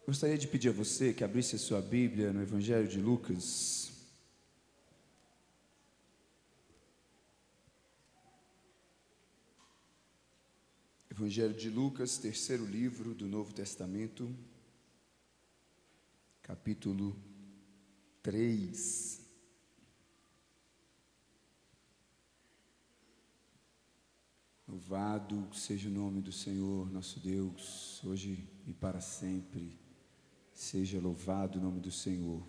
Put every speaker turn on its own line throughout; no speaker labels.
Gostaria de pedir a você que abrisse a sua Bíblia no Evangelho de Lucas. Evangelho de Lucas, terceiro livro do Novo Testamento, capítulo 3. Louvado seja o nome do Senhor, nosso Deus, hoje e para sempre. Seja louvado o nome do Senhor.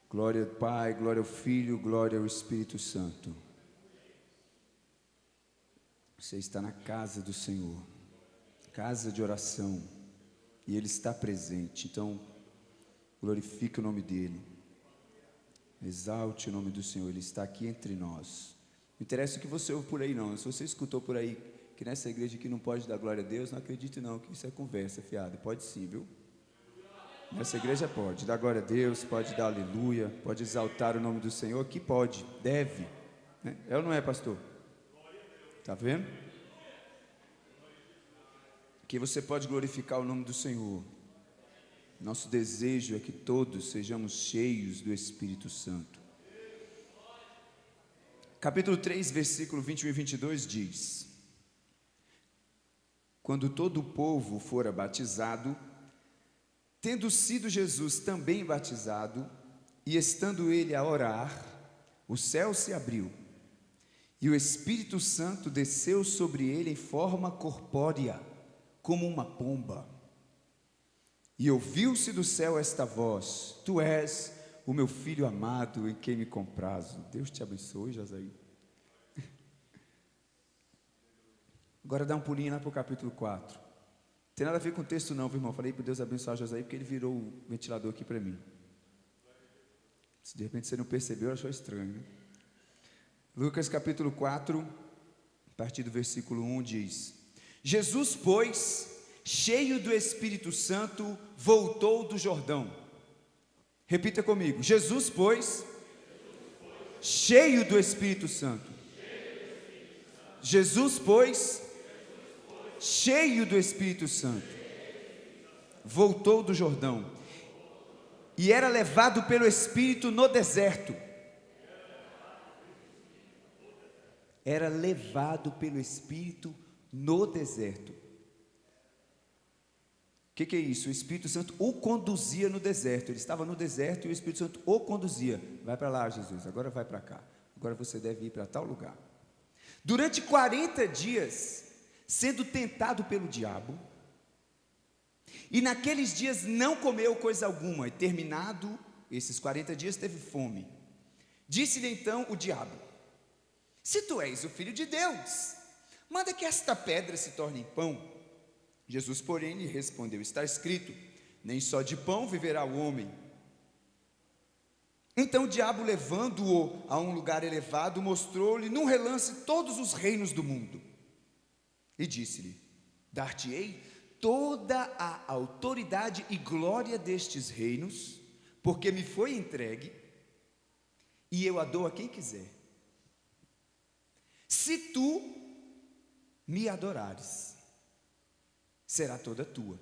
Glória ao Pai, glória ao Filho, glória ao Espírito Santo. Você está na casa do Senhor, casa de oração, e Ele está presente. Então, glorifique o nome dEle, exalte o nome do Senhor. Ele está aqui entre nós. Não interessa o que você ouve por aí não. Se você escutou por aí que nessa igreja aqui não pode dar glória a Deus, não acredite não, que isso é conversa fiada. Pode sim, viu? Nessa igreja pode dar glória a Deus, pode dar aleluia, pode exaltar o nome do Senhor. Aqui pode, deve, né? É ou não é, pastor? Está vendo? Aqui você pode glorificar o nome do Senhor. Nosso desejo é que todos sejamos cheios do Espírito Santo. Capítulo 3, versículo 21 e 22 diz: quando todo o povo fora batizado, tendo sido Jesus também batizado, e estando ele a orar, o céu se abriu, e o Espírito Santo desceu sobre ele em forma corpórea, como uma pomba. E ouviu-se do céu esta voz: Tu és o meu filho amado, em quem me comprazo. Deus te abençoe, Jazaí. Agora dá um pulinho lá para o capítulo 4. Não tem nada a ver com o texto não, viu, irmão? Falei para Deus abençoar Jazaí, porque ele virou o ventilador aqui para mim. Se de repente você não percebeu, achou estranho, né? Lucas capítulo 4, a partir do versículo 1 diz: Jesus, pois, cheio do Espírito Santo, voltou do Jordão. Repita comigo: Jesus, pois, cheio do Espírito Santo. Jesus, pois, cheio do Espírito Santo, voltou do Jordão, e era levado pelo Espírito no deserto. Era levado pelo Espírito no deserto. O que é isso? O Espírito Santo o conduzia no deserto. Ele estava no deserto e o Espírito Santo o conduzia. Vai para lá, Jesus, agora vai para cá. Agora você deve ir para tal lugar. Durante 40 dias, sendo tentado pelo diabo, e naqueles dias não comeu coisa alguma, e terminado esses 40 dias teve fome. Disse-lhe então o diabo: se tu és o Filho de Deus, manda que esta pedra se torne em pão. Jesus, porém, lhe respondeu: está escrito, nem só de pão viverá o homem. Então o diabo, levando-o a um lugar elevado, mostrou-lhe num relance todos os reinos do mundo, e disse-lhe: dar-te-ei toda a autoridade e glória destes reinos, porque me foi entregue, e eu a dou a quem quiser. Se tu me adorares, será toda tua.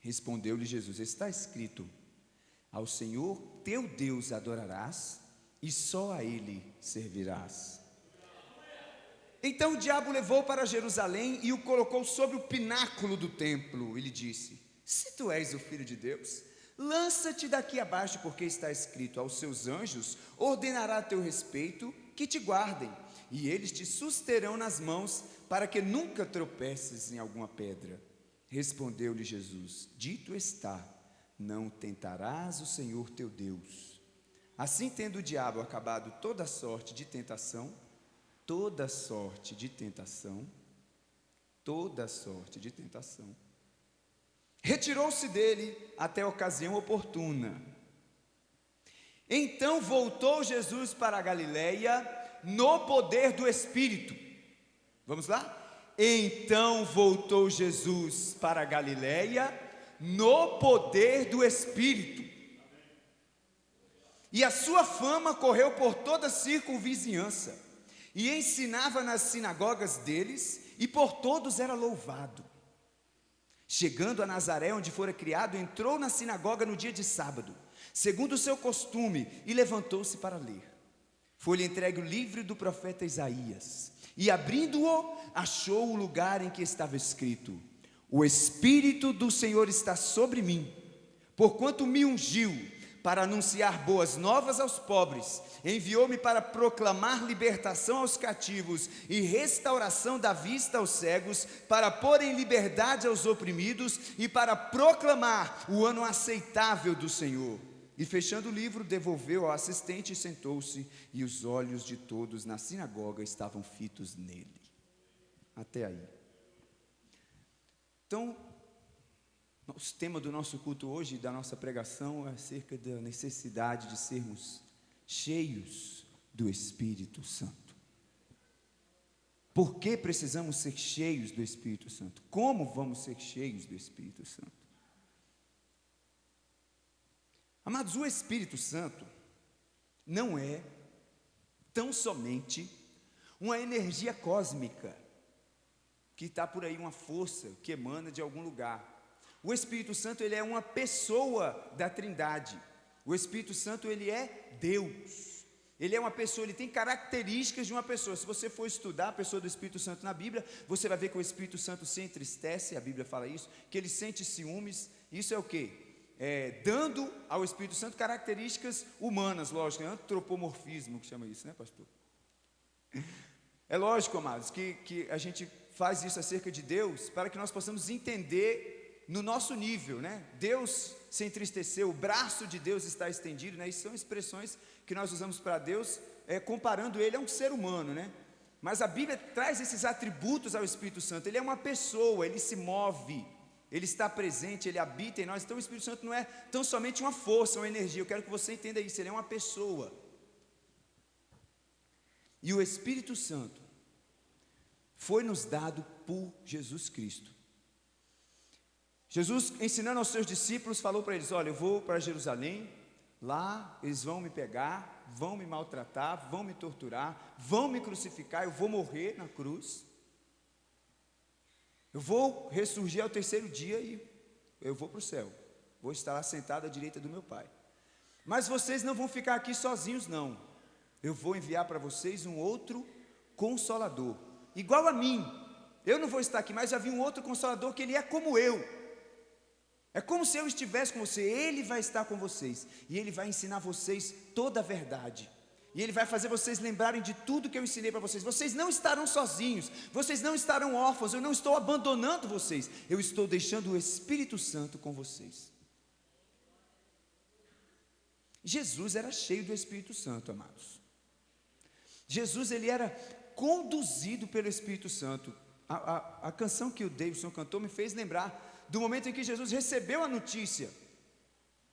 Respondeu-lhe Jesus: está escrito, ao Senhor teu Deus adorarás, e só a Ele servirás. Então o diabo o levou para Jerusalém e o colocou sobre o pináculo do templo. Ele disse: se tu és o Filho de Deus, lança-te daqui abaixo, porque está escrito, aos seus anjos ordenará a teu respeito que te guardem, e eles te susterão nas mãos, para que nunca tropeces em alguma pedra. Respondeu-lhe Jesus: dito está, não tentarás o Senhor teu Deus. Assim, tendo o diabo acabado toda sorte de tentação, retirou-se dele até a ocasião oportuna. Então voltou Jesus para a Galileia no poder do Espírito. Vamos lá? Então voltou Jesus para a Galileia no poder do Espírito. E a sua fama correu por toda a circunvizinhança, e ensinava nas sinagogas deles, e por todos era louvado. Chegando a Nazaré, onde fora criado, entrou na sinagoga no dia de sábado, segundo o seu costume, e levantou-se para ler. Foi-lhe entregue o livro do profeta Isaías, e abrindo-o, achou o lugar em que estava escrito: O Espírito do Senhor está sobre mim, porquanto me ungiu para anunciar boas novas aos pobres, enviou-me para proclamar libertação aos cativos e restauração da vista aos cegos, para pôr em liberdade aos oprimidos e para proclamar o ano aceitável do Senhor. E fechando o livro, devolveu ao assistente e sentou-se, e os olhos de todos na sinagoga estavam fitos nele. Até aí. Então, o tema do nosso culto hoje, da nossa pregação, é acerca da necessidade de sermos cheios do Espírito Santo. Por que precisamos ser cheios do Espírito Santo? Como vamos ser cheios do Espírito Santo? Amados, o Espírito Santo não é tão somente uma energia cósmica, que está por aí, uma força que emana de algum lugar. O Espírito Santo, ele é uma pessoa da Trindade. O Espírito Santo, ele é Deus. Ele é uma pessoa, ele tem características de uma pessoa. Se você for estudar a pessoa do Espírito Santo na Bíblia, você vai ver que o Espírito Santo se entristece, a Bíblia fala isso, que ele sente ciúmes. Isso é o quê? Dando ao Espírito Santo características humanas, lógico, antropomorfismo, que chama isso, né, pastor? É lógico, amados, que a gente faz isso acerca de Deus, para que nós possamos entender no nosso nível, né? Deus se entristeceu, o braço de Deus está estendido, né? Isso são expressões que nós usamos para Deus, comparando ele a um ser humano, né? Mas a Bíblia traz esses atributos ao Espírito Santo. Ele é uma pessoa, ele se move, ele está presente, ele habita em nós. Então o Espírito Santo não é tão somente uma força, uma energia. Eu quero que você entenda isso, ele é uma pessoa. E o Espírito Santo foi nos dado por Jesus Cristo. Jesus, ensinando aos seus discípulos, falou para eles: olha, eu vou para Jerusalém, lá eles vão me pegar, vão me maltratar, vão me torturar, vão me crucificar, eu vou morrer na cruz, eu vou ressurgir ao terceiro dia e eu vou para o céu, vou estar lá sentado à direita do meu Pai. Mas vocês não vão ficar aqui sozinhos não, eu vou enviar para vocês um outro Consolador, igual a mim. Eu não vou estar aqui, mas já vi um outro Consolador que ele é como eu. É como se eu estivesse com você. Ele vai estar com vocês e ele vai ensinar vocês toda a verdade. E ele vai fazer vocês lembrarem de tudo que eu ensinei para vocês. Vocês não estarão sozinhos, vocês não estarão órfãos. Eu não estou abandonando vocês, eu estou deixando o Espírito Santo com vocês. Jesus era cheio do Espírito Santo, amados. Jesus, ele era conduzido pelo Espírito Santo. A canção que o Davidson cantou me fez lembrar do momento em que Jesus recebeu a notícia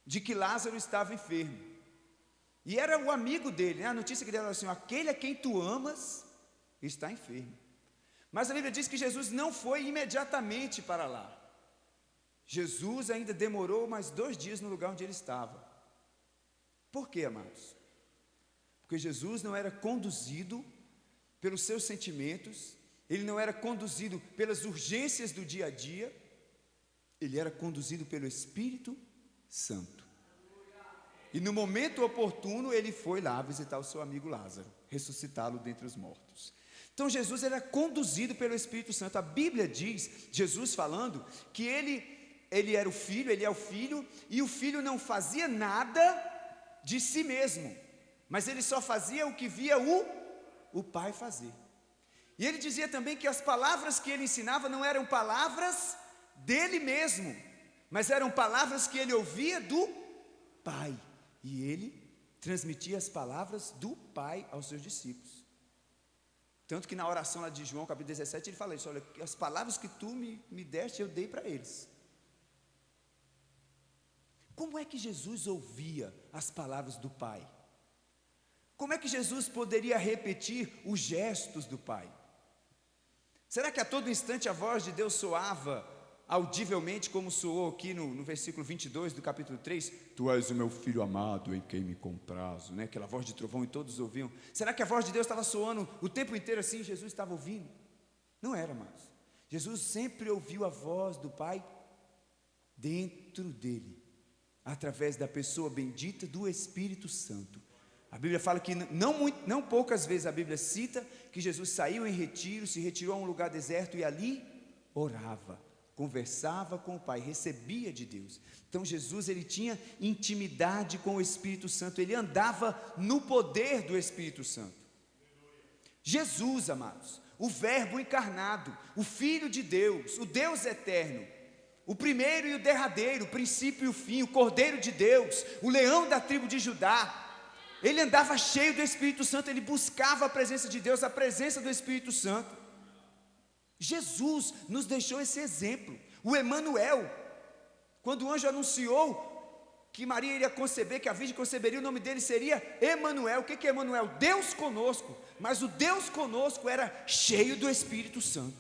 de que Lázaro estava enfermo. E era o amigo dele, né? A notícia que ele era assim: aquele a quem tu amas está enfermo. Mas a Bíblia diz que Jesus não foi imediatamente para lá. Jesus ainda demorou mais 2 dias no lugar onde ele estava. Por quê, amados? Porque Jesus não era conduzido pelos seus sentimentos, ele não era conduzido pelas urgências do dia a dia, ele era conduzido pelo Espírito Santo. E no momento oportuno, ele foi lá visitar o seu amigo Lázaro, ressuscitá-lo dentre os mortos. Então Jesus era conduzido pelo Espírito Santo. A Bíblia diz, Jesus falando, que ele era o Filho, ele é o Filho, e o Filho não fazia nada de si mesmo, mas ele só fazia o que via o Pai fazer. E ele dizia também que as palavras que ele ensinava não eram palavras dele mesmo, mas eram palavras que ele ouvia do Pai, e ele transmitia as palavras do Pai aos seus discípulos. Tanto que na oração lá de João, capítulo 17, ele fala isso: olha, as palavras que tu me deste, eu dei para eles. Como é que Jesus ouvia as palavras do Pai? Como é que Jesus poderia repetir os gestos do Pai? Será que a todo instante a voz de Deus soava audivelmente, como soou aqui no versículo 22 do capítulo 3? Tu és o meu filho amado, em quem me comprazo, né? Aquela voz de trovão e todos ouviam. Será que a voz de Deus estava soando o tempo inteiro assim? Jesus estava ouvindo? Não era, amados. Jesus sempre ouviu a voz do Pai dentro dele, através da pessoa bendita do Espírito Santo. A Bíblia fala que não poucas vezes a Bíblia cita que Jesus saiu em retiro, se retirou a um lugar deserto e ali orava, conversava com o Pai, recebia de Deus. Então Jesus, ele tinha intimidade com o Espírito Santo, ele andava no poder do Espírito Santo. Jesus, amados, o Verbo encarnado, o Filho de Deus, o Deus eterno, o primeiro e o derradeiro, o princípio e o fim, o Cordeiro de Deus, o leão da tribo de Judá, ele andava cheio do Espírito Santo, ele buscava a presença de Deus, a presença do Espírito Santo. Jesus nos deixou esse exemplo. O Emanuel, quando o anjo anunciou que Maria iria conceber, que a virgem conceberia, o nome dele seria Emanuel. O que é Emanuel? Deus conosco. Mas o Deus conosco era cheio do Espírito Santo.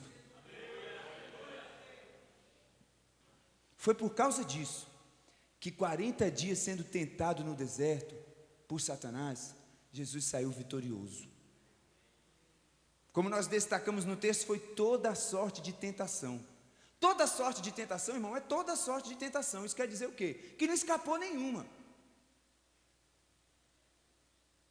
Foi por causa disso que 40 dias sendo tentado no deserto por Satanás, Jesus saiu vitorioso. Como nós destacamos no texto, foi toda a sorte de tentação. Toda sorte de tentação, irmão, é toda sorte de tentação. Isso quer dizer o quê? Que não escapou nenhuma.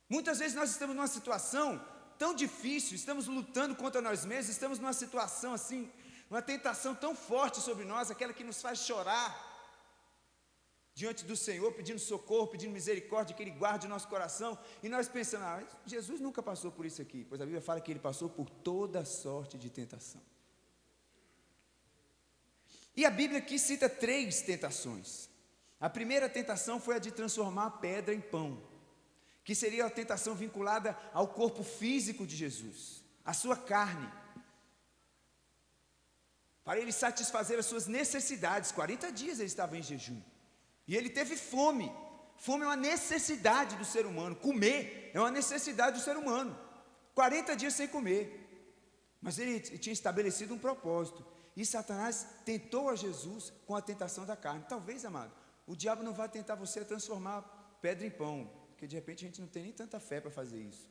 Muitas vezes nós estamos numa situação tão difícil, estamos lutando contra nós mesmos, estamos numa situação assim, uma tentação tão forte sobre nós, aquela que nos faz chorar diante do Senhor, pedindo socorro, pedindo misericórdia, que Ele guarde o nosso coração, e nós pensamos, Jesus nunca passou por isso aqui, pois a Bíblia fala que Ele passou por toda sorte de tentação. E a Bíblia aqui cita 3 tentações. A primeira tentação foi a de transformar a pedra em pão, que seria a tentação vinculada ao corpo físico de Jesus, a sua carne, para Ele satisfazer as suas necessidades. 40 dias Ele estava em jejum, e Ele teve fome. Fome é uma necessidade do ser humano, comer é uma necessidade do ser humano. 40 dias sem comer, mas Ele tinha estabelecido um propósito, e Satanás tentou a Jesus com a tentação da carne. Talvez, amado, o diabo não vai tentar você a transformar pedra em pão, porque de repente a gente não tem nem tanta fé para fazer isso,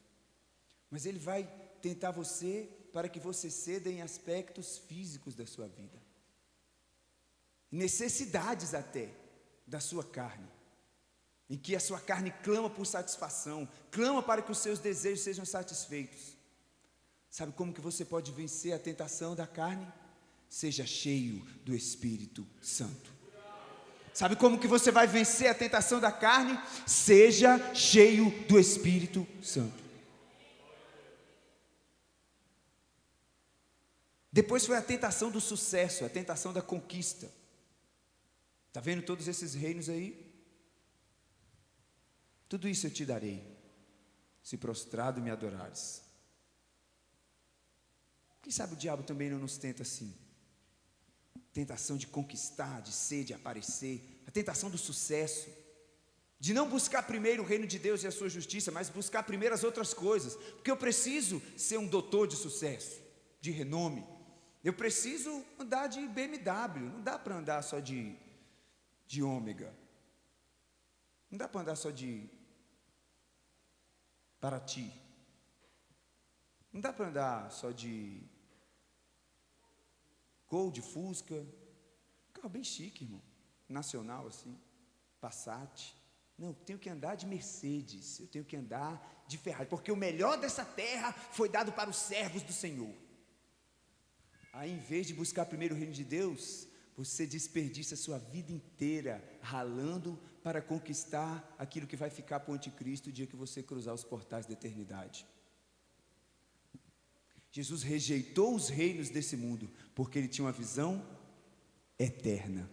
mas ele vai tentar você para que você ceda em aspectos físicos da sua vida, necessidades até da sua carne, em que a sua carne clama por satisfação, clama para que os seus desejos sejam satisfeitos. Sabe como que você pode vencer a tentação da carne? Seja cheio do Espírito Santo. Sabe como que você vai vencer a tentação da carne? Seja cheio do Espírito Santo. Depois foi a tentação do sucesso, a tentação da conquista. Está vendo todos esses reinos aí? Tudo isso eu te darei, se prostrado me adorares. Quem sabe o diabo também não nos tenta assim? Tentação de conquistar, de ser, de aparecer, a tentação do sucesso, de não buscar primeiro o reino de Deus e a sua justiça, mas buscar primeiro as outras coisas, porque eu preciso ser um doutor de sucesso, de renome, eu preciso andar de BMW, não dá para andar só de Ômega, não dá para andar só de Paraty, não dá para andar só de Gol, de Fusca, carro bem chique, irmão, nacional assim, Passat. Não, eu tenho que andar de Mercedes, eu tenho que andar de Ferrari, porque o melhor dessa terra foi dado para os servos do Senhor. Aí, em vez de buscar primeiro o reino de Deus, você desperdiça a sua vida inteira ralando para conquistar aquilo que vai ficar para o anticristo o dia que você cruzar os portais da eternidade. Jesus rejeitou os reinos desse mundo, porque Ele tinha uma visão eterna.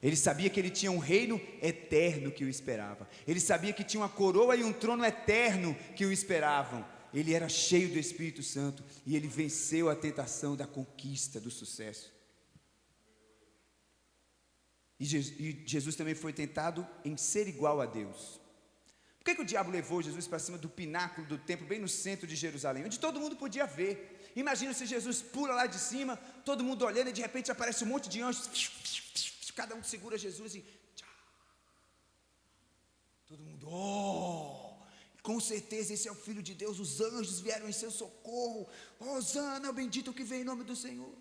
Ele sabia que Ele tinha um reino eterno que o esperava. Ele sabia que tinha uma coroa e um trono eterno que o esperavam. Ele era cheio do Espírito Santo, e Ele venceu a tentação da conquista, do sucesso. E Jesus também foi tentado em ser igual a Deus. Por que o diabo levou Jesus para cima do pináculo do templo, bem no centro de Jerusalém, onde todo mundo podia ver? Imagina se Jesus pula lá de cima, todo mundo olhando, e de repente aparece um monte de anjos, cada um segura Jesus e todo mundo, com certeza esse é o Filho de Deus, os anjos vieram em seu socorro, Hosana, bendito que vem em nome do Senhor.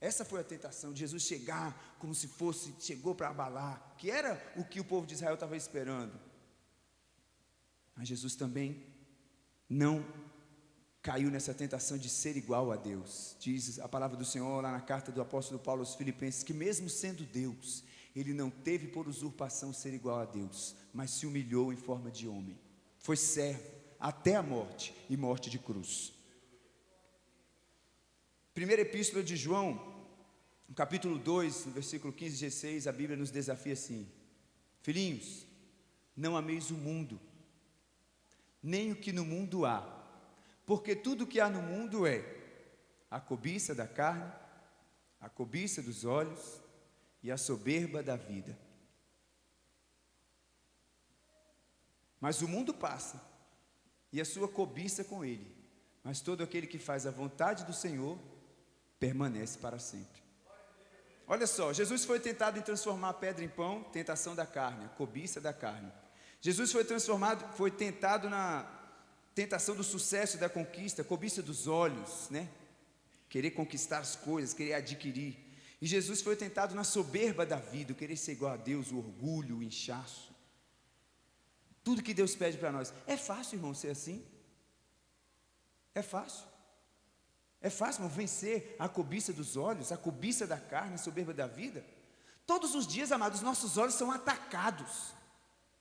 Essa foi a tentação de Jesus chegar como se fosse, chegou para abalar, que era o que o povo de Israel estava esperando. Mas Jesus também não caiu nessa tentação de ser igual a Deus. Diz a palavra do Senhor lá na carta do apóstolo Paulo aos Filipenses, que mesmo sendo Deus, ele não teve por usurpação ser igual a Deus, mas se humilhou em forma de homem. Foi servo até a morte, e morte de cruz. Primeira epístola de João, no capítulo 2, no versículo 15 e 16, a Bíblia nos desafia assim: filhinhos, não ameis o mundo, nem o que no mundo há, porque tudo que há no mundo é a cobiça da carne, a cobiça dos olhos e a soberba da vida. Mas o mundo passa, e a sua cobiça com ele, mas todo aquele que faz a vontade do Senhor permanece para sempre. Olha só, Jesus foi tentado em transformar a pedra em pão, tentação da carne, a cobiça da carne. Jesus foi tentado na tentação do sucesso e da conquista, cobiça dos olhos, né? Querer conquistar as coisas, querer adquirir. E Jesus foi tentado na soberba da vida, querer ser igual a Deus, o orgulho, o inchaço. Tudo que Deus pede para nós. É fácil, irmão, ser assim? É fácil? É fácil, irmão, vencer a cobiça dos olhos, a cobiça da carne, a soberba da vida? Todos os dias, amados, nossos olhos são atacados.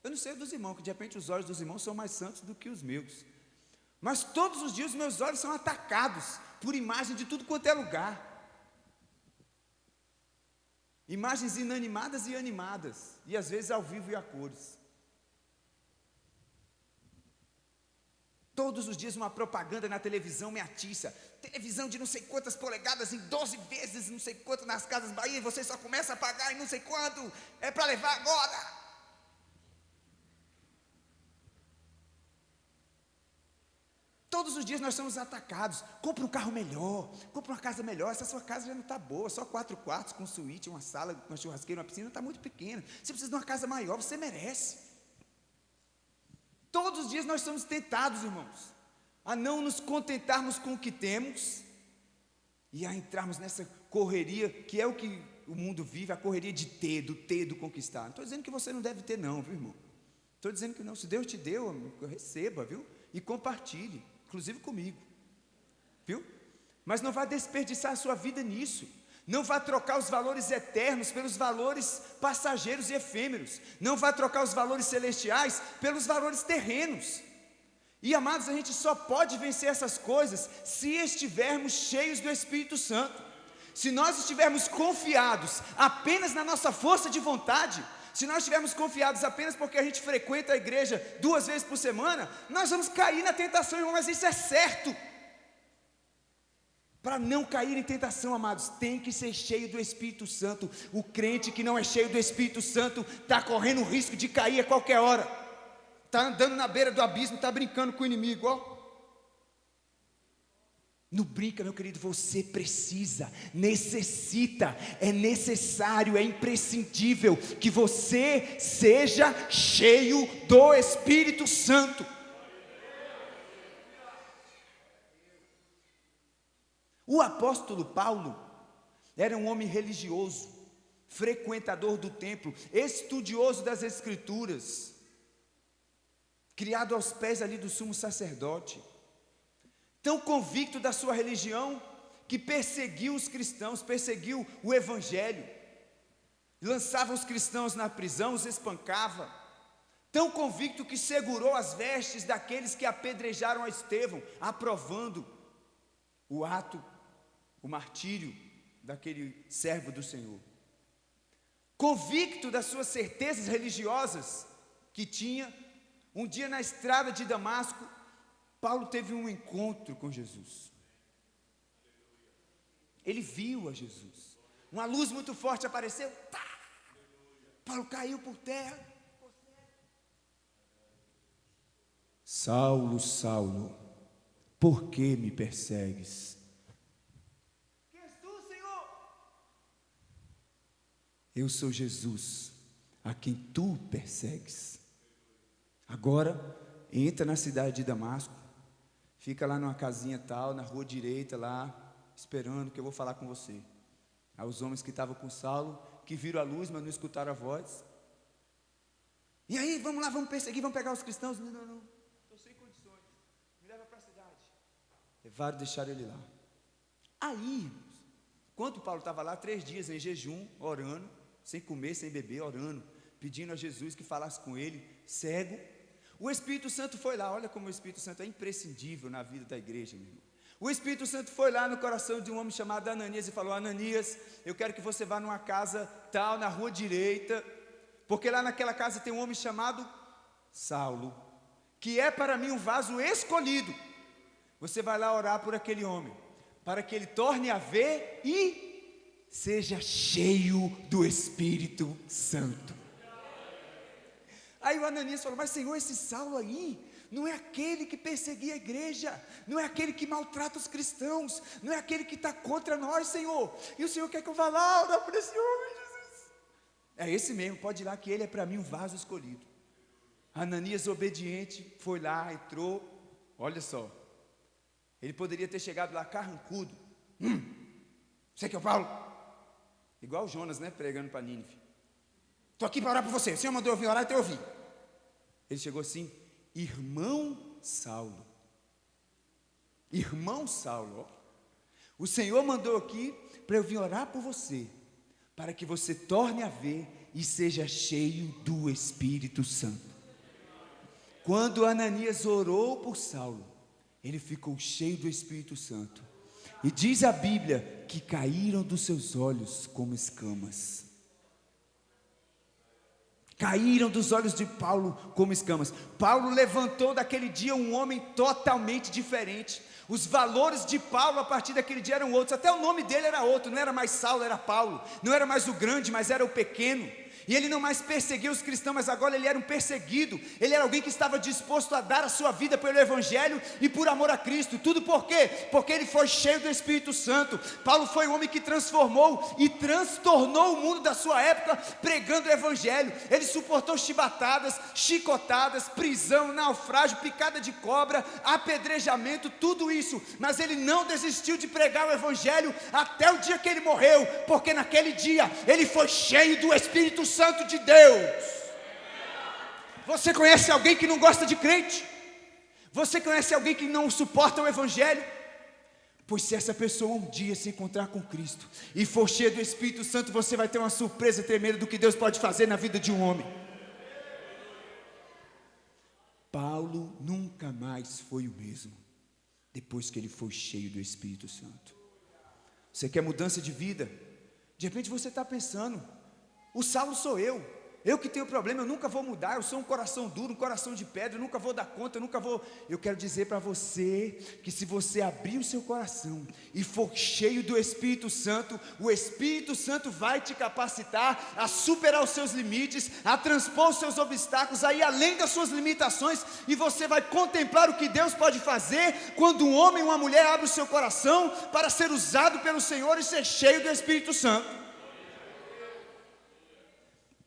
Eu não sei dos irmãos, que de repente os olhos dos irmãos são mais santos do que os meus. Mas todos os dias os meus olhos são atacados por imagens de tudo quanto é lugar. Imagens inanimadas e animadas, e às vezes ao vivo e a cores. Todos os dias uma propaganda na televisão me atiça. Televisão de não sei quantas polegadas em 12 vezes, não sei quanto nas Casas Bahia, e você só começa a pagar em não sei quanto, é para levar agora. Todos os dias nós somos atacados. Compre um carro melhor, compre uma casa melhor. Essa sua casa já não está boa, só 4 quartos, com suíte, uma sala, uma churrasqueira, uma piscina, está muito pequena. Você precisa de uma casa maior, você merece. Todos os dias nós somos tentados, irmãos, a não nos contentarmos com o que temos e a entrarmos nessa correria, que é o que o mundo vive, a correria de ter, do conquistar. Não estou dizendo que você não deve ter não, viu, irmão? Estou dizendo que não, se Deus te deu, amigo, receba, viu? E compartilhe, inclusive comigo, viu? Mas não vá desperdiçar a sua vida nisso. Não vá trocar os valores eternos pelos valores passageiros e efêmeros. Não vá trocar os valores celestiais pelos valores terrenos. E, amados, a gente só pode vencer essas coisas se estivermos cheios do Espírito Santo. Se nós estivermos confiados apenas na nossa força de vontade, se nós estivermos confiados apenas porque a gente frequenta a igreja 2 vezes por semana, nós vamos cair na tentação, irmão, mas isso é certo. Para não cair em tentação, amados, tem que ser cheio do Espírito Santo. O crente que não é cheio do Espírito Santo está correndo o risco de cair a qualquer hora. Está andando na beira do abismo, está brincando com o inimigo, ó. Não brinca, meu querido, você precisa, necessita, é necessário, é imprescindível que você seja cheio do Espírito Santo. O apóstolo Paulo era um homem religioso, frequentador do templo, estudioso das Escrituras, criado aos pés ali do sumo sacerdote, tão convicto da sua religião, que perseguiu os cristãos, perseguiu o evangelho, lançava os cristãos na prisão, os espancava, tão convicto que segurou as vestes daqueles que apedrejaram a Estevão, aprovando o ato, o martírio daquele servo do Senhor. Convicto das suas certezas religiosas que tinha, um dia na estrada de Damasco, Paulo teve um encontro com Jesus. Ele viu a Jesus. Uma luz muito forte apareceu. Tá! Paulo caiu por terra. Saulo, Saulo, por que me persegues? Quem és tu, Senhor? Eu sou Jesus, a quem tu persegues. Agora, entra na cidade de Damasco, fica lá numa casinha tal, na rua direita lá, esperando que eu vou falar com você. aos homens que estavam com Saulo, que viram a luz, mas não escutaram a voz. E aí, vamos lá, vamos perseguir, vamos pegar os cristãos. Não, estou sem condições, me leva para a cidade. Levaram, deixaram ele lá. Aí, enquanto Paulo estava lá, 3 dias em jejum, orando, sem comer, sem beber, orando, pedindo a Jesus que falasse com ele, cego, o Espírito Santo foi lá. Olha como o Espírito Santo é imprescindível na vida da igreja, meu irmão. O Espírito Santo foi lá no coração de um homem chamado Ananias e falou: Ananias, eu quero que você vá numa casa tal, na rua direita, porque lá naquela casa tem um homem chamado Saulo, que é para mim um vaso escolhido. Você vai lá orar por aquele homem, para que ele torne a ver e seja cheio do Espírito Santo. Aí o Ananias falou: mas Senhor, esse Saulo aí não é aquele que perseguia a igreja, não é aquele que maltrata os cristãos, não é aquele que está contra nós, Senhor. E o Senhor quer que eu vá lá orar por esse homem, Jesus? É esse mesmo, pode ir lá, que ele é para mim um vaso escolhido. Ananias, obediente, foi lá, entrou. Olha só, ele poderia ter chegado lá carrancudo. Você que é o Paulo? Igual o Jonas, né, pregando para Nínive. Estou aqui para orar por você, o Senhor mandou eu vir orar, então eu vim. Ele chegou assim: irmão Saulo, ó, o Senhor mandou aqui para eu vir orar por você, para que você torne a ver e seja cheio do Espírito Santo. Quando Ananias orou por Saulo, ele ficou cheio do Espírito Santo, e diz a Bíblia que caíram dos seus olhos como escamas. Caíram dos olhos de Paulo como escamas. Paulo levantou daquele dia um homem totalmente diferente. Os valores de Paulo a partir daquele dia eram outros. Até o nome dele era outro, não era mais Saulo, era Paulo. Não era mais o grande, mas era o pequeno. E ele não mais perseguia os cristãos, mas agora ele era um perseguido. Ele era alguém que estava disposto a dar a sua vida pelo Evangelho e por amor a Cristo. Tudo por quê? Porque ele foi cheio do Espírito Santo. Paulo foi um homem que transformou e transtornou o mundo da sua época pregando o Evangelho. Ele suportou chibatadas, chicotadas, prisão, naufrágio, picada de cobra, apedrejamento, tudo isso. Mas ele não desistiu de pregar o Evangelho até o dia que ele morreu, porque naquele dia ele foi cheio do Espírito Santo de Deus. Você conhece alguém que não gosta de crente? Você conhece alguém que não suporta o Evangelho? Pois se essa pessoa um dia se encontrar com Cristo e for cheia do Espírito Santo, você vai ter uma surpresa tremenda do que Deus pode fazer na vida de um homem. Paulo nunca mais foi o mesmo depois que ele foi cheio do Espírito Santo. Você quer mudança de vida? De repente você está pensando: o Saulo sou eu que tenho problema, eu nunca vou mudar, eu sou um coração duro, um coração de pedra, eu nunca vou dar conta, eu nunca vou. Eu quero dizer para você que se você abrir o seu coração e for cheio do Espírito Santo, o Espírito Santo vai te capacitar a superar os seus limites, a transpor os seus obstáculos, a ir além das suas limitações, e você vai contemplar o que Deus pode fazer quando um homem ou uma mulher abre o seu coração para ser usado pelo Senhor e ser cheio do Espírito Santo.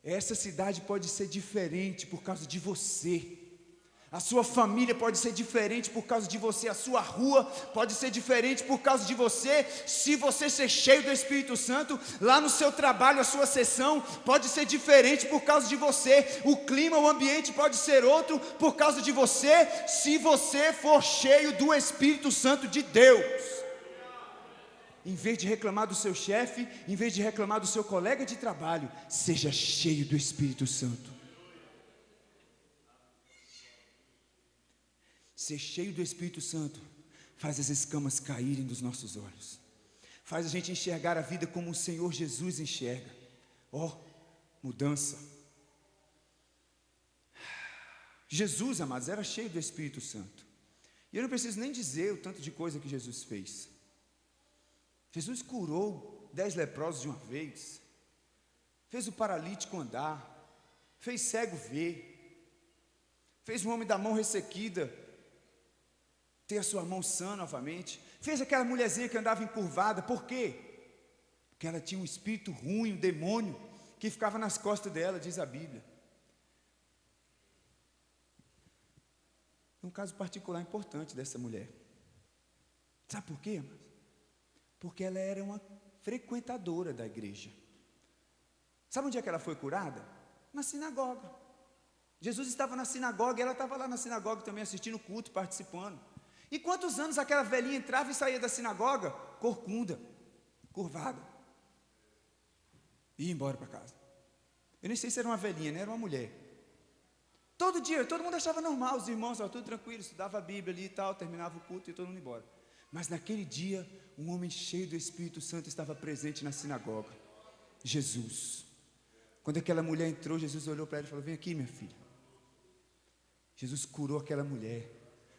Essa cidade pode ser diferente por causa de você. A sua família pode ser diferente por causa de você. A sua rua pode ser diferente por causa de você. Se você ser cheio do Espírito Santo, lá no seu trabalho, a sua sessão pode ser diferente por causa de você. O clima, o ambiente pode ser outro por causa de você, se você for cheio do Espírito Santo de Deus. Em vez de reclamar do seu chefe, em vez de reclamar do seu colega de trabalho, seja cheio do Espírito Santo. Ser cheio do Espírito Santo faz as escamas caírem dos nossos olhos, faz a gente enxergar a vida como o Senhor Jesus enxerga. Mudança. Jesus, amados, era cheio do Espírito Santo. E eu não preciso nem dizer o tanto de coisa que Jesus fez. Jesus curou 10 leprosos de uma vez, fez o paralítico andar, fez cego ver, fez um homem da mão ressequida ter a sua mão sã novamente, fez aquela mulherzinha que andava encurvada. Por quê? Porque ela tinha um espírito ruim, um demônio, que ficava nas costas dela, diz a Bíblia. Um caso particular importante dessa mulher. Sabe por quê, amados? Porque ela era uma frequentadora da igreja. Sabe onde é que ela foi curada? Na sinagoga. Jesus estava na sinagoga e ela estava lá na sinagoga também assistindo o culto, participando. E quantos anos aquela velhinha entrava e saía da sinagoga? Corcunda, curvada. E ia embora para casa. Eu nem sei se era uma velhinha, né? Era uma mulher. Todo dia, todo mundo achava normal, os irmãos estavam tudo tranquilo, estudava a Bíblia ali e tal, terminava o culto e todo mundo ia embora. Mas naquele dia, um homem cheio do Espírito Santo estava presente na sinagoga. Jesus. Quando aquela mulher entrou, Jesus olhou para ela e falou: vem aqui, minha filha. Jesus curou aquela mulher,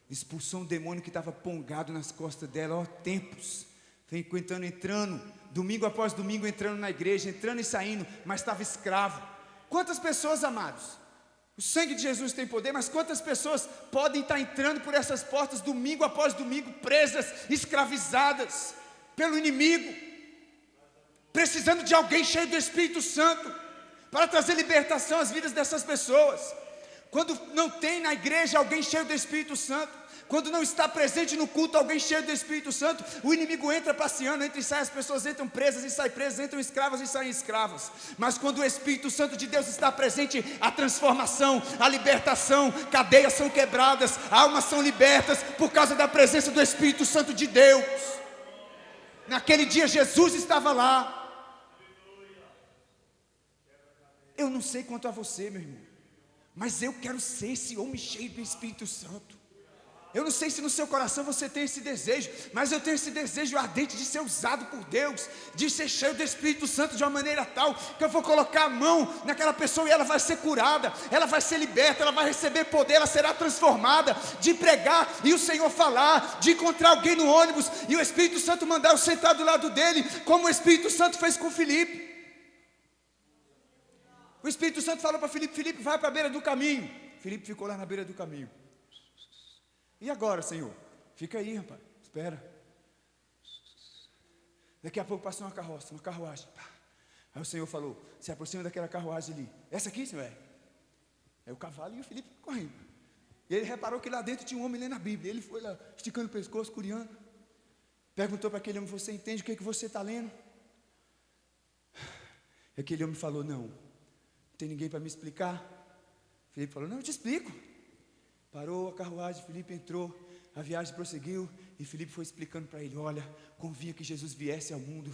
expulsou um demônio que estava pongado nas costas dela, ó, tempos, entrando, domingo após domingo, entrando na igreja, entrando e saindo, mas estava escravo. Quantas pessoas, amados, o sangue de Jesus tem poder, mas quantas pessoas podem estar entrando por essas portas, domingo após domingo, presas, escravizadas pelo inimigo, precisando de alguém cheio do Espírito Santo, para trazer libertação às vidas dessas pessoas. Quando não tem na igreja alguém cheio do Espírito Santo, quando não está presente no culto alguém cheio do Espírito Santo, o inimigo entra passeando, entra e sai, as pessoas entram presas e saem presas, entram escravas e saem escravas. Mas quando o Espírito Santo de Deus está presente, a transformação, a libertação, cadeias são quebradas, almas são libertas, por causa da presença do Espírito Santo de Deus. Naquele dia Jesus estava lá. Eu não sei quanto a você, meu irmão, mas eu quero ser esse homem cheio do Espírito Santo. Eu não sei se no seu coração você tem esse desejo, mas eu tenho esse desejo ardente de ser usado por Deus, de ser cheio do Espírito Santo de uma maneira tal, que eu vou colocar a mão naquela pessoa e ela vai ser curada, ela vai ser liberta, ela vai receber poder, ela será transformada, de pregar e o Senhor falar, de encontrar alguém no ônibus e o Espírito Santo mandar eu sentar do lado dele, como o Espírito Santo fez com Filipe. O Espírito Santo falou para Filipe: Filipe, vai para a beira do caminho. Filipe ficou lá na beira do caminho. E agora, Senhor? Fica aí, rapaz, espera. Daqui a pouco passou uma carroça, uma carruagem. Aí o Senhor falou: se aproxima daquela carruagem ali. Essa aqui, Senhor? É o cavalo e o Filipe correndo. E ele reparou que lá dentro tinha um homem lendo a Bíblia. Ele foi lá, esticando o pescoço, curiando. Perguntou para aquele homem: você entende o que você está lendo? E aquele homem falou: não tem ninguém para me explicar. Filipe falou: não, eu te explico. Parou a carruagem, Filipe entrou, a viagem prosseguiu, e Filipe foi explicando para ele: olha, convinha que Jesus viesse ao mundo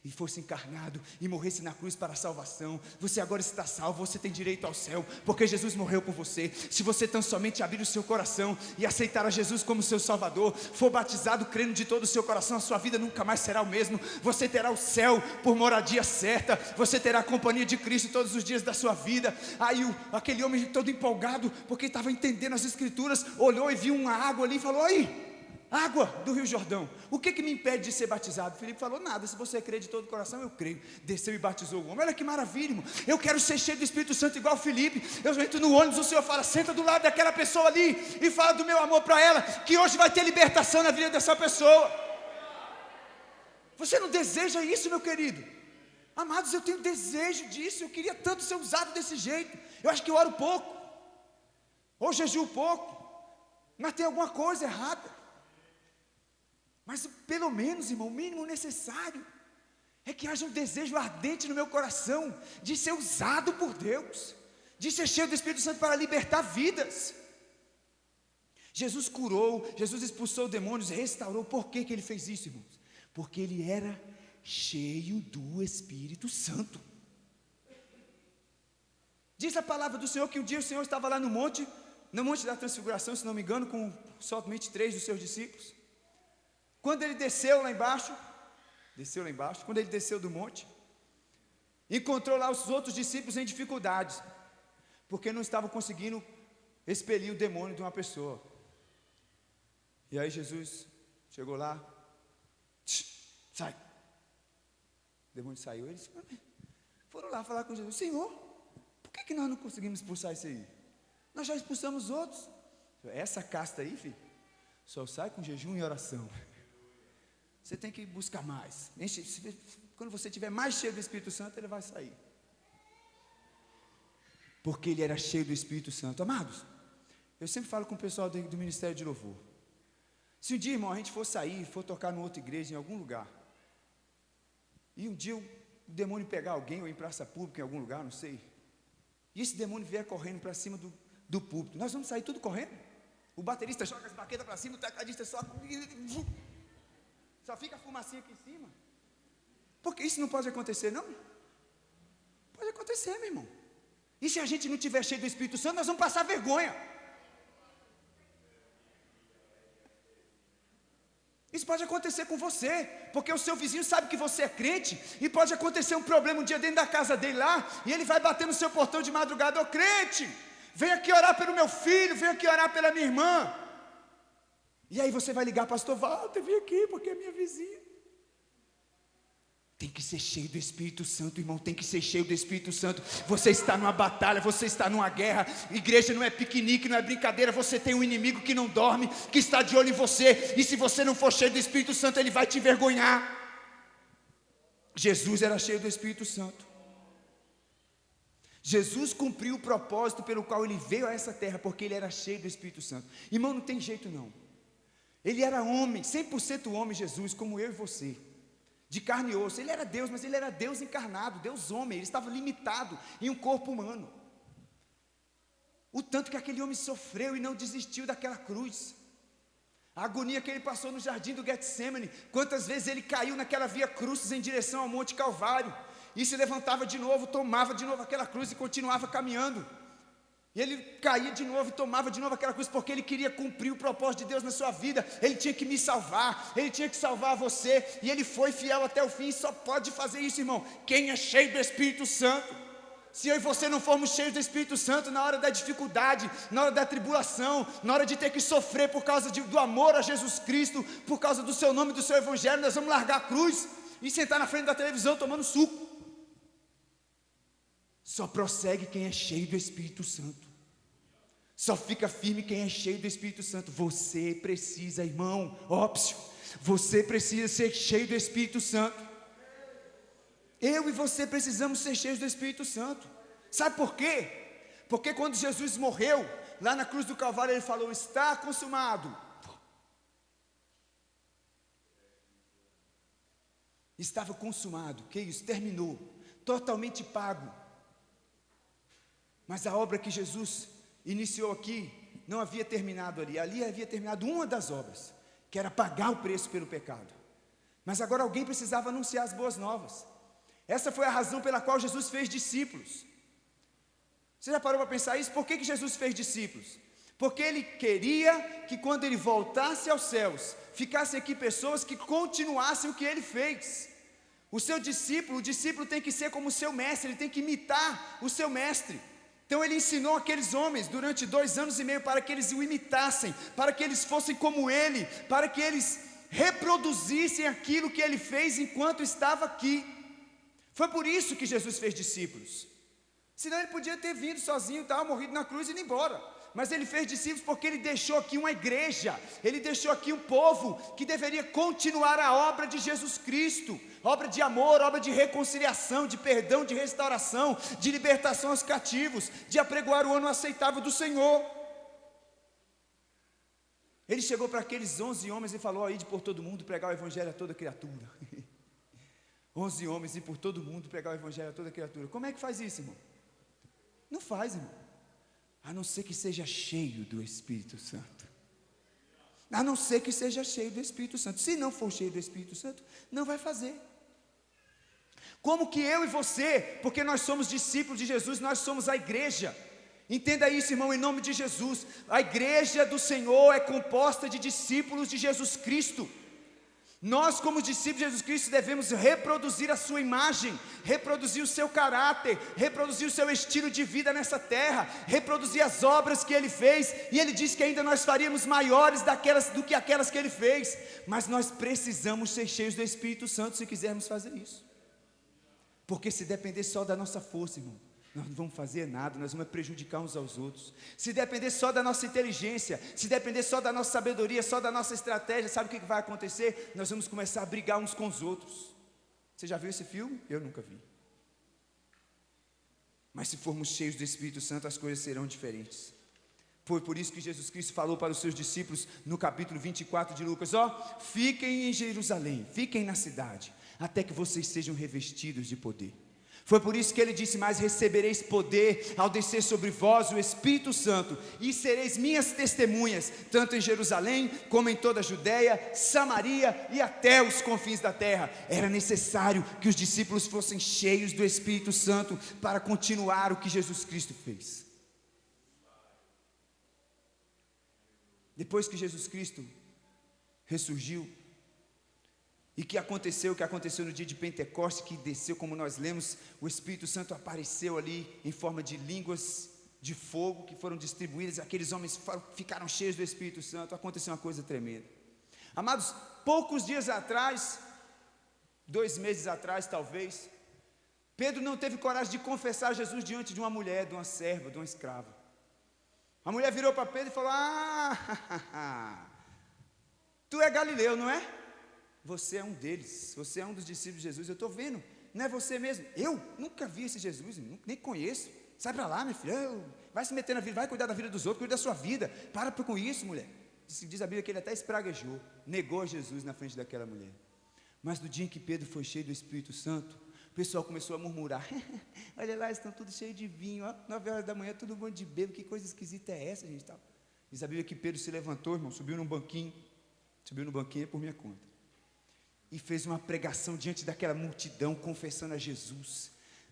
e fosse encarnado, e morresse na cruz para a salvação. Você agora está salvo, você tem direito ao céu, porque Jesus morreu por você. Se você tão somente abrir o seu coração e aceitar a Jesus como seu Salvador, for batizado crendo de todo o seu coração, a sua vida nunca mais será o mesmo. Você terá o céu por moradia certa, você terá a companhia de Cristo todos os dias da sua vida. Aí aquele homem todo empolgado, porque estava entendendo as Escrituras, olhou e viu uma água ali e falou: aí, água do Rio Jordão, o que me impede de ser batizado? Filipe falou: nada, se você crê de todo o coração, eu creio. Desceu e batizou o homem. Olha que maravilha, irmão. Eu quero ser cheio do Espírito Santo igual Filipe. Eu entro no ônibus, o Senhor fala: senta do lado daquela pessoa ali e fala do meu amor para ela, que hoje vai ter libertação na vida dessa pessoa. Você não deseja isso, meu querido? Amados, eu tenho desejo disso. Eu queria tanto ser usado desse jeito. Eu acho que eu oro pouco, ou jejuo pouco, mas tem alguma coisa errada. Mas pelo menos, irmão, o mínimo necessário é que haja um desejo ardente no meu coração de ser usado por Deus, de ser cheio do Espírito Santo para libertar vidas. Jesus curou, Jesus expulsou demônios, restaurou. Por que ele fez isso, irmãos? Porque ele era cheio do Espírito Santo. Diz a palavra do Senhor que um dia o Senhor estava lá no monte da transfiguração, se não me engano, com somente 3 dos seus discípulos. Quando ele desceu lá embaixo, quando ele desceu do monte, encontrou lá os outros discípulos em dificuldades, porque não estavam conseguindo expelir o demônio de uma pessoa. E aí Jesus chegou lá: sai. O demônio saiu. Eles foram lá falar com Jesus: Senhor, por que nós não conseguimos expulsar isso aí? Nós já expulsamos outros. Essa casta aí, filho, só sai com jejum e oração. Você tem que buscar mais. Quando você estiver mais cheio do Espírito Santo, ele vai sair. Porque ele era cheio do Espírito Santo. Amados, eu sempre falo com o pessoal do Ministério de Louvor: se um dia, irmão, a gente for sair, for tocar numa outra igreja, em algum lugar, e um dia o demônio pegar alguém, ou em praça pública, em algum lugar, não sei, e esse demônio vier correndo para cima do púlpito, nós vamos sair tudo correndo? O baterista joga as baquetas para cima, o tecladista só fica a fumacinha aqui em cima. Porque isso não pode acontecer, não? Pode acontecer, meu irmão. E se a gente não estiver cheio do Espírito Santo, nós vamos passar vergonha. Isso pode acontecer com você, porque o seu vizinho sabe que você é crente, e pode acontecer um problema um dia dentro da casa dele lá, e ele vai bater no seu portão de madrugada: ô crente, vem aqui orar pelo meu filho, vem aqui orar pela minha irmã. E aí você vai ligar: pastor Walter, vem aqui, porque é minha vizinha. Tem que ser cheio do Espírito Santo, irmão, tem que ser cheio do Espírito Santo. Você está numa batalha, você está numa guerra. Igreja não é piquenique, não é brincadeira. Você tem um inimigo que não dorme, que está de olho em você, e se você não for cheio do Espírito Santo, ele vai te envergonhar. Jesus era cheio do Espírito Santo. Jesus cumpriu o propósito pelo qual ele veio a essa terra, porque ele era cheio do Espírito Santo. Irmão, não tem jeito não. Ele era homem, 100% homem, Jesus, como eu e você, de carne e osso. Ele era Deus, mas ele era Deus encarnado, Deus homem. Ele estava limitado em um corpo humano. O tanto que aquele homem sofreu e não desistiu daquela cruz, a agonia que ele passou no jardim do Getsemane, quantas vezes ele caiu naquela via crucis em direção ao Monte Calvário, e se levantava de novo, tomava de novo aquela cruz e continuava caminhando. E ele caía de novo e tomava de novo aquela cruz, porque ele queria cumprir o propósito de Deus na sua vida. Ele tinha que me salvar, ele tinha que salvar você, e ele foi fiel até o fim. E só pode fazer isso, irmão, quem é cheio do Espírito Santo. Se eu e você não formos cheios do Espírito Santo, na hora da dificuldade, na hora da tribulação, na hora de ter que sofrer por causa do amor a Jesus Cristo, por causa do seu nome e do seu evangelho, nós vamos largar a cruz e sentar na frente da televisão tomando suco. Só prossegue quem é cheio do Espírito Santo. Só fica firme quem é cheio do Espírito Santo. Você precisa, irmão, óbvio, você precisa ser cheio do Espírito Santo. Eu e você precisamos ser cheios do Espírito Santo. Sabe por quê? Porque quando Jesus morreu, lá na cruz do Calvário, ele falou: está consumado. Estava consumado, que isso? Terminou, totalmente pago. Mas a obra que Jesus iniciou aqui não havia terminado ali. Ali havia terminado uma das obras, que era pagar o preço pelo pecado. Mas agora alguém precisava anunciar as boas novas. Essa foi a razão pela qual Jesus fez discípulos. Você já parou para pensar isso? Por que Jesus fez discípulos? Porque ele queria que quando ele voltasse aos céus, ficassem aqui pessoas que continuassem o que ele fez. O discípulo tem que ser como o seu mestre, ele tem que imitar o seu mestre. Então ele ensinou aqueles homens durante 2 anos e meio para que eles o imitassem, para que eles fossem como ele, para que eles reproduzissem aquilo que ele fez enquanto estava aqui. Foi por isso que Jesus fez discípulos. Senão ele podia ter vindo sozinho e tal, morrido na cruz e ido embora. Mas ele fez discípulos porque ele deixou aqui uma igreja, ele deixou aqui um povo que deveria continuar a obra de Jesus Cristo, obra de amor, obra de reconciliação, de perdão, de restauração, de libertação aos cativos, de apregoar o ano aceitável do Senhor. Ele chegou para aqueles 11 homens e falou: ide por todo mundo pregar o evangelho a toda criatura. 11 homens e por todo mundo pregar o evangelho a toda criatura. Como é que faz isso, irmão? Não faz, irmão. A não ser que seja cheio do Espírito Santo. A não ser que seja cheio do Espírito Santo. Se não for cheio do Espírito Santo, não vai fazer. Como que eu e você, porque nós somos discípulos de Jesus, nós somos a igreja. Entenda isso, irmão, em nome de Jesus. A igreja do Senhor é composta de discípulos de Jesus Cristo. Nós, como discípulos de Jesus Cristo, devemos reproduzir a sua imagem, reproduzir o seu caráter, reproduzir o seu estilo de vida nessa terra, reproduzir as obras que ele fez. E ele disse que ainda nós faríamos maiores do que aquelas que ele fez. Mas nós precisamos ser cheios do Espírito Santo se quisermos fazer isso. Porque se depender só da nossa força, irmão, nós não vamos fazer nada, nós vamos prejudicar uns aos outros. Se depender só da nossa inteligência, se depender só da nossa sabedoria, só da nossa estratégia, sabe o que vai acontecer? Nós vamos começar a brigar uns com os outros. Você já viu esse filme? Eu nunca vi. Mas se formos cheios do Espírito Santo, as coisas serão diferentes. Foi por isso que Jesus Cristo falou para os seus discípulos no capítulo 24 de Lucas: fiquem em Jerusalém, fiquem na cidade, até que vocês sejam revestidos de poder. Foi por isso que ele disse: mas recebereis poder ao descer sobre vós o Espírito Santo, e sereis minhas testemunhas, tanto em Jerusalém, como em toda a Judéia, Samaria e até os confins da terra. Era necessário que os discípulos fossem cheios do Espírito Santo para continuar o que Jesus Cristo fez. Depois que Jesus Cristo ressurgiu, e o que aconteceu no dia de Pentecostes, que desceu, como nós lemos, o Espírito Santo apareceu ali em forma de línguas de fogo que foram distribuídas, aqueles homens ficaram cheios do Espírito Santo. Aconteceu uma coisa tremenda. Amados, poucos dias atrás, 2 meses atrás talvez, Pedro não teve coragem de confessar Jesus diante de uma mulher, de uma serva, de uma escrava. A mulher virou para Pedro e falou: tu é galileu, não é? Você é um deles, você é um dos discípulos de Jesus, eu estou vendo, não é você mesmo? Eu nunca vi esse Jesus, nem conheço. Sai para lá, minha filha, vai se meter na vida, vai cuidar da vida dos outros, cuida da sua vida, para com isso, mulher. Diz a Bíblia que ele até espraguejou, negou Jesus na frente daquela mulher. Mas no dia em que Pedro foi cheio do Espírito Santo, o pessoal começou a murmurar: olha lá, estão todos cheios de vinho, 9 horas da manhã, todo mundo de bêbado, que coisa esquisita é essa, gente? Diz a Bíblia que Pedro se levantou, irmão, subiu no banquinho por minha conta, e fez uma pregação diante daquela multidão, confessando a Jesus.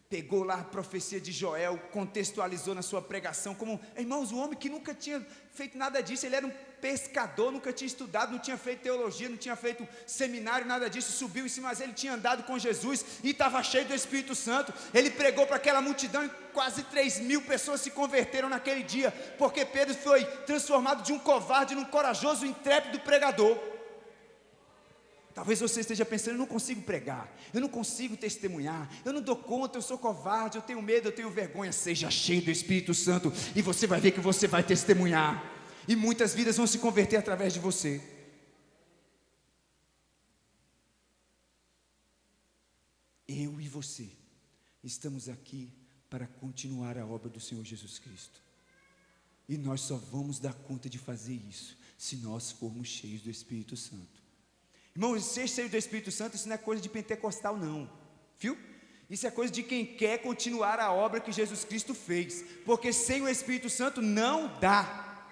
Pegou lá a profecia de Joel, contextualizou na sua pregação, como, irmãos, o homem que nunca tinha feito nada disso, ele era um pescador, nunca tinha estudado, não tinha feito teologia, não tinha feito seminário, nada disso, subiu em cima, mas ele tinha andado com Jesus, e estava cheio do Espírito Santo. Ele pregou para aquela multidão, e quase 3.000 pessoas se converteram naquele dia, porque Pedro foi transformado de um covarde, num corajoso, intrépido pregador. Talvez você esteja pensando: eu não consigo pregar, eu não consigo testemunhar, eu não dou conta, eu sou covarde, eu tenho medo, eu tenho vergonha. Seja cheio do Espírito Santo, e você vai ver que você vai testemunhar, e muitas vidas vão se converter através de você. Eu e você estamos aqui para continuar a obra do Senhor Jesus Cristo, e nós só vamos dar conta de fazer isso se nós formos cheios do Espírito Santo. Irmãos, ser cheio do Espírito Santo, isso não é coisa de pentecostal não, viu? Isso é coisa de quem quer continuar a obra que Jesus Cristo fez, porque sem o Espírito Santo não dá.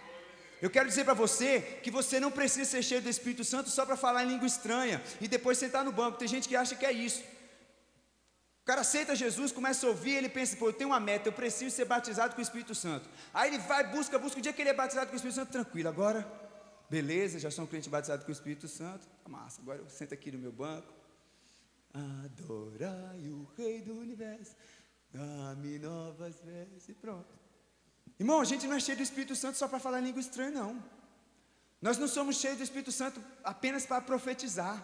Eu quero dizer para você, que você não precisa ser cheio do Espírito Santo só para falar em língua estranha, e depois sentar no banco. Tem gente que acha que é isso. O cara aceita Jesus, começa a ouvir, ele pensa: pô, eu tenho uma meta, eu preciso ser batizado com o Espírito Santo. Aí ele vai, busca, o dia que ele é batizado com o Espírito Santo, tranquilo, agora... beleza, já sou um crente batizado com o Espírito Santo, tá massa, agora eu sento aqui no meu banco. Adorai o Rei do Universo, dá-me novas vestes, e pronto. Irmão, a gente não é cheio do Espírito Santo só para falar em língua estranha, não. Nós não somos cheios do Espírito Santo apenas para profetizar.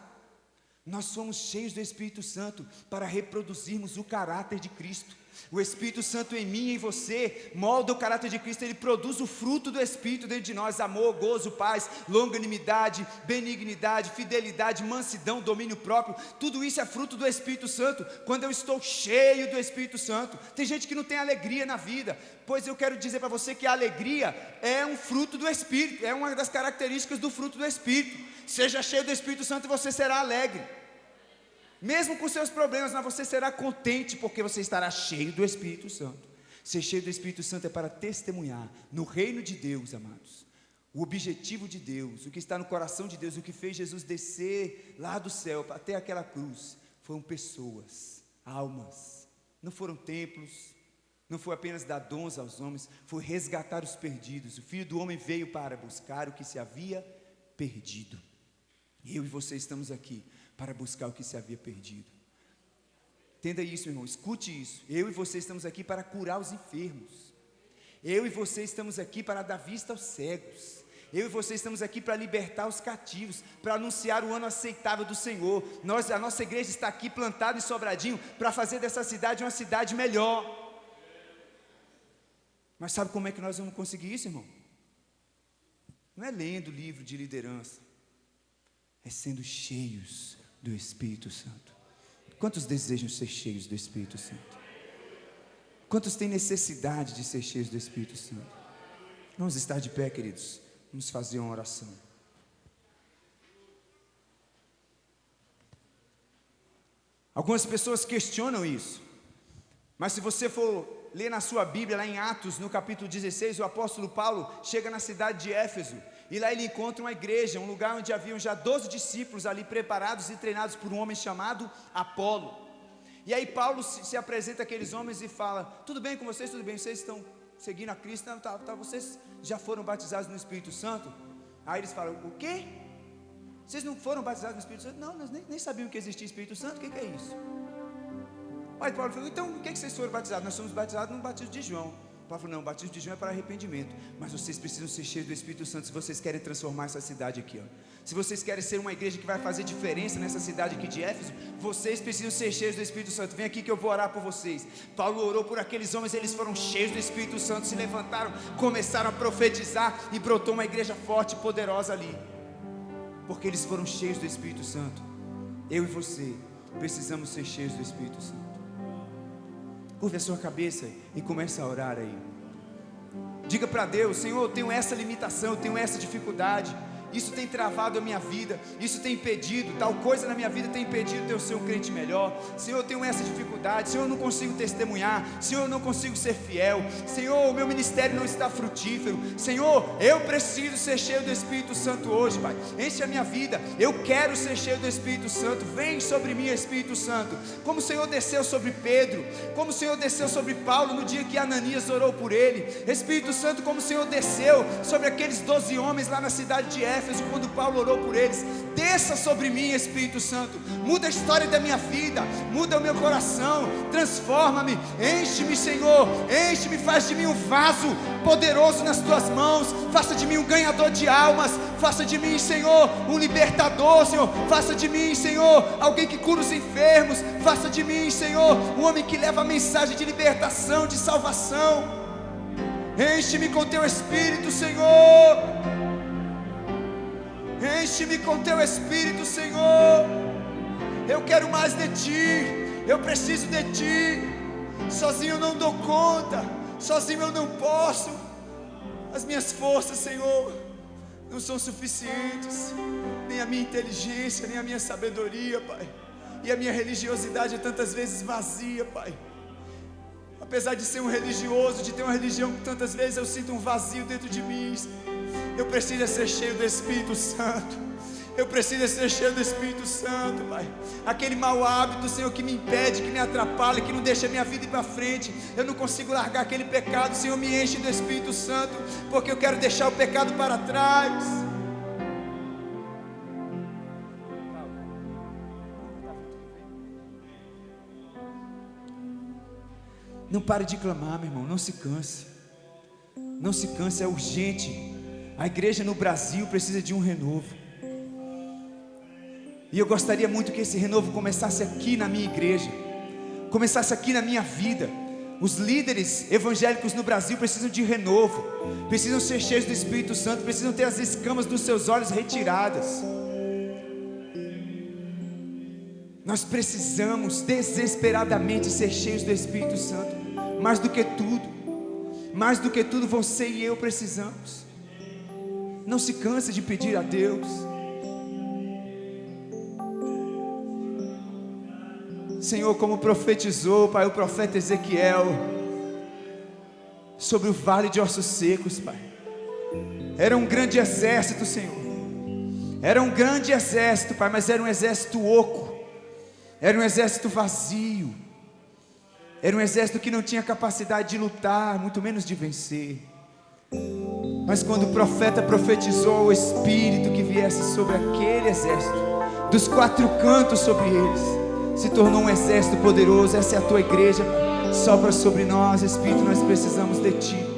Nós somos cheios do Espírito Santo para reproduzirmos o caráter de Cristo. O Espírito Santo em mim e em você molda o caráter de Cristo. Ele produz o fruto do Espírito dentro de nós: amor, gozo, paz, longanimidade, benignidade, fidelidade, mansidão, domínio próprio. Tudo isso é fruto do Espírito Santo, quando eu estou cheio do Espírito Santo. Tem gente que não tem alegria na vida, pois eu quero dizer para você que a alegria é um fruto do Espírito, é uma das características do fruto do Espírito. Seja cheio do Espírito Santo e você será alegre. Mesmo com seus problemas, mas você será contente, porque você estará cheio do Espírito Santo. Ser cheio do Espírito Santo é para testemunhar no reino de Deus, amados. O objetivo de Deus, o que está no coração de Deus, o que fez Jesus descer lá do céu até aquela cruz, foram pessoas, almas. Não foram templos, não foi apenas dar dons aos homens, foi resgatar os perdidos. O Filho do Homem veio para buscar o que se havia perdido. Eu e você estamos aqui para buscar o que se havia perdido. Entenda isso, irmão, escute isso. Eu e você estamos aqui para curar os enfermos. Eu e você estamos aqui para dar vista aos cegos. Eu e você estamos aqui para libertar os cativos, para anunciar o ano aceitável do Senhor. A nossa igreja está aqui plantada em Sobradinho para fazer dessa cidade uma cidade melhor. Mas sabe como é que nós vamos conseguir isso, irmão? Não é lendo livro de liderança, é sendo cheios do Espírito Santo. Quantos desejam ser cheios do Espírito Santo? Quantos têm necessidade de ser cheios do Espírito Santo? Vamos estar de pé, queridos. Vamos fazer uma oração. Algumas pessoas questionam isso, mas se você for ler na sua Bíblia, lá em Atos, no capítulo 16, o apóstolo Paulo chega na cidade de Éfeso, e lá ele encontra uma igreja, um lugar onde haviam já 12 discípulos ali preparados e treinados por um homem chamado Apolo. E aí Paulo se apresenta àqueles homens e fala: tudo bem com vocês? Tudo bem, vocês estão seguindo a Cristo? Não, tá, vocês já foram batizados no Espírito Santo? Aí eles falam: o quê? Vocês não foram batizados no Espírito Santo? Não, nós nem sabiam que existia Espírito Santo. O que é isso? Aí Paulo falou: então o que vocês foram batizados? Nós somos batizados no batismo de João. Paulo falou: não, o batismo de João é para arrependimento, mas vocês precisam ser cheios do Espírito Santo se vocês querem transformar essa cidade aqui, ó. Se vocês querem ser uma igreja que vai fazer diferença nessa cidade aqui de Éfeso, vocês precisam ser cheios do Espírito Santo. Vem aqui que eu vou orar por vocês. Paulo orou por aqueles homens, eles foram cheios do Espírito Santo, se levantaram, começaram a profetizar, e brotou uma igreja forte e poderosa ali, porque eles foram cheios do Espírito Santo. Eu e você precisamos ser cheios do Espírito Santo. Curve a sua cabeça e comece a orar aí. Diga para Deus: Senhor, eu tenho essa limitação, eu tenho essa dificuldade, isso tem travado a minha vida, isso tem impedido, tal coisa na minha vida tem impedido de eu ser um crente melhor. Senhor, eu tenho essa dificuldade, Senhor, eu não consigo testemunhar, Senhor, eu não consigo ser fiel, Senhor, o meu ministério não está frutífero, Senhor, eu preciso ser cheio do Espírito Santo hoje, Pai. Enche a minha vida, eu quero ser cheio do Espírito Santo. Vem sobre mim, Espírito Santo, como o Senhor desceu sobre Pedro, como o Senhor desceu sobre Paulo no dia que Ananias orou por ele. Espírito Santo, como o Senhor desceu sobre aqueles 12 homens lá na cidade de Éfeso, quando Paulo orou por eles. Desça sobre mim, Espírito Santo, muda a história da minha vida, muda o meu coração, transforma-me, enche-me, Senhor, enche-me, faz de mim um vaso poderoso nas tuas mãos, faça de mim um ganhador de almas, faça de mim, Senhor, um libertador, Senhor, faça de mim, Senhor, alguém que cura os enfermos, faça de mim, Senhor, um homem que leva a mensagem de libertação, de salvação. Enche-me com teu Espírito, Senhor, enche-me com teu Espírito, Senhor. Eu quero mais de Ti, eu preciso de Ti. Sozinho eu não dou conta, sozinho eu não posso. As minhas forças, Senhor, não são suficientes, nem a minha inteligência, nem a minha sabedoria, Pai. E a minha religiosidade é tantas vezes vazia, Pai. Apesar de ser um religioso, de ter uma religião, tantas vezes eu sinto um vazio dentro de mim. Eu preciso ser cheio do Espírito Santo. Eu preciso ser cheio do Espírito Santo, Pai. Aquele mau hábito, Senhor, que me impede, que me atrapalha, que não deixa a minha vida ir para frente. Eu não consigo largar aquele pecado. Senhor, me enche do Espírito Santo, porque eu quero deixar o pecado para trás. Não pare de clamar, meu irmão, não se canse. Não se canse, é urgente. A igreja no Brasil precisa de um renovo. E eu gostaria muito que esse renovo começasse aqui na minha igreja, começasse aqui na minha vida. Os líderes evangélicos no Brasil precisam de renovo, precisam ser cheios do Espírito Santo, precisam ter as escamas dos seus olhos retiradas. Nós precisamos desesperadamente ser cheios do Espírito Santo. Mais do que tudo você e eu precisamos. Não se canse de pedir a Deus. Senhor, como profetizou, Pai, o profeta Ezequiel, sobre o vale de ossos secos, Pai. Era um grande exército, Senhor. Era um grande exército, Pai, mas era um exército oco. Era um exército vazio. Era um exército que não tinha capacidade de lutar, muito menos de vencer. Mas quando o profeta profetizou o Espírito que viesse sobre aquele exército, dos quatro cantos sobre eles, se tornou um exército poderoso. Essa é a tua igreja, sopra sobre nós, Espírito, nós precisamos de Ti.